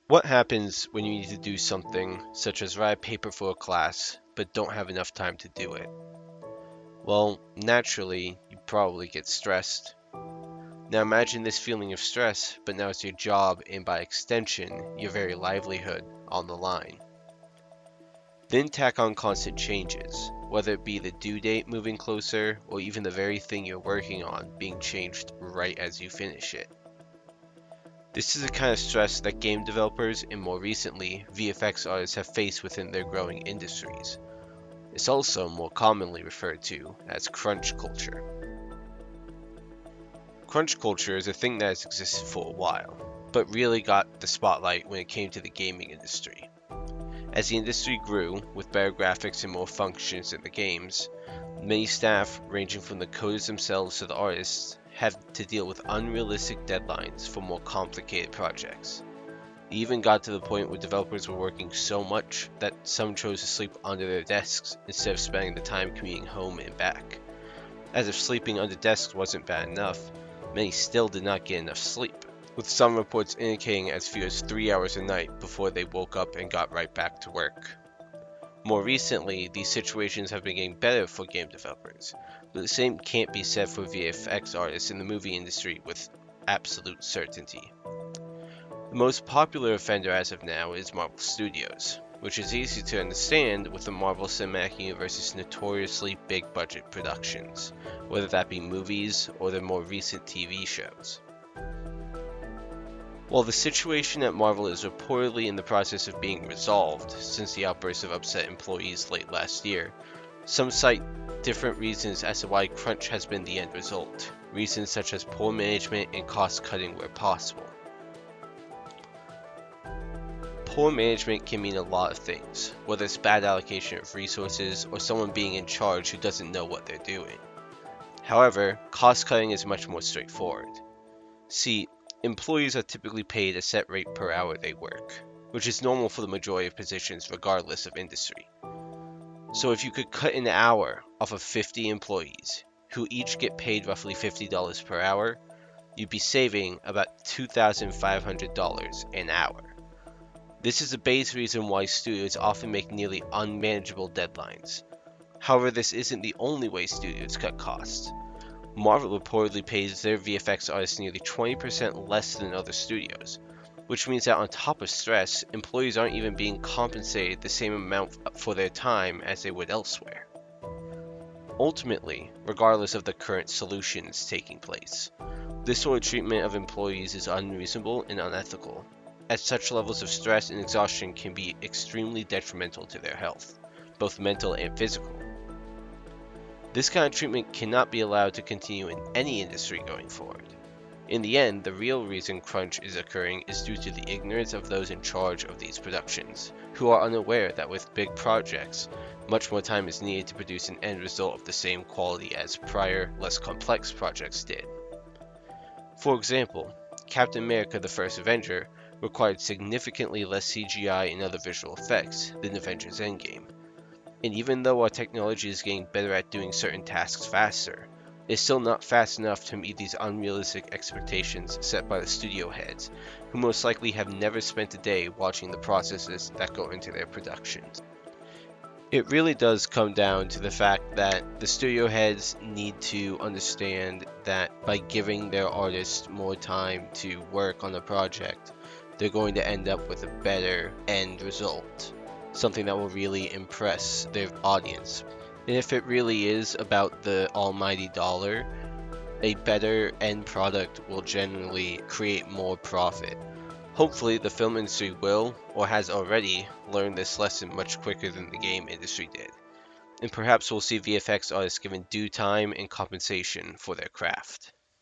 What happens when you need to do something, such as write a paper for a class, but don't have enough time to do it? Well, naturally, you probably get stressed. Now imagine this feeling of stress, but now it's your job and by extension, your very livelihood on the line. Then tack on constant changes, whether it be the due date moving closer or even the very thing you're working on being changed right as you finish it. This is the kind of stress that game developers and more recently VFX artists have faced within their growing industries. It's also more commonly referred to as crunch culture. Crunch culture is a thing that has existed for a while, but really got the spotlight when it came to the gaming industry. As the industry grew, with better graphics and more functions in the games, many staff, ranging from the coders themselves to the artists, had to deal with unrealistic deadlines for more complicated projects. It even got to the point where developers were working so much that some chose to sleep under their desks instead of spending the time commuting home and back. As if sleeping under desks wasn't bad enough, many still did not get enough sleep, with some reports indicating as few as 3 hours a night before they woke up and got right back to work. More recently, these situations have been getting better for game developers, but the same can't be said for VFX artists in the movie industry with absolute certainty. The most popular offender as of now is Marvel Studios, which is easy to understand with the Marvel Cinematic Universe's notoriously big budget productions, whether that be movies or their more recent TV shows. While the situation at Marvel is reportedly in the process of being resolved since the outburst of upset employees late last year, some cite different reasons as to why crunch has been the end result, reasons such as poor management and cost cutting where possible. Poor management can mean a lot of things, whether it's bad allocation of resources or someone being in charge who doesn't know what they're doing. However, cost cutting is much more straightforward. See, employees are typically paid a set rate per hour they work, which is normal for the majority of positions regardless of industry. So if you could cut an hour off of 50 employees, who each get paid roughly $50 per hour, you'd be saving about $2,500 an hour. This is the base reason why studios often make nearly unmanageable deadlines. However, this isn't the only way studios cut costs. Marvel reportedly pays their VFX artists nearly 20% less than other studios, which means that on top of stress, employees aren't even being compensated the same amount for their time as they would elsewhere. Ultimately, regardless of the current solutions taking place, this sort of treatment of employees is unreasonable and unethical, as such levels of stress and exhaustion can be extremely detrimental to their health, both mental and physical. This kind of treatment cannot be allowed to continue in any industry going forward. In the end, the real reason crunch is occurring is due to the ignorance of those in charge of these productions, who are unaware that with big projects, much more time is needed to produce an end result of the same quality as prior, less complex projects did. For example, Captain America: The First Avenger required significantly less CGI and other visual effects than Avengers Endgame. And even though our technology is getting better at doing certain tasks faster, it's still not fast enough to meet these unrealistic expectations set by the studio heads, who most likely have never spent a day watching the processes that go into their productions. It really does come down to the fact that the studio heads need to understand that by giving their artists more time to work on the project, they're going to end up with a better end result, something that will really impress their audience. And if it really is about the almighty dollar, a better end product will generally create more profit. Hopefully, the film industry will, or has already, learned this lesson much quicker than the game industry did. And perhaps we'll see VFX artists given due time and compensation for their craft.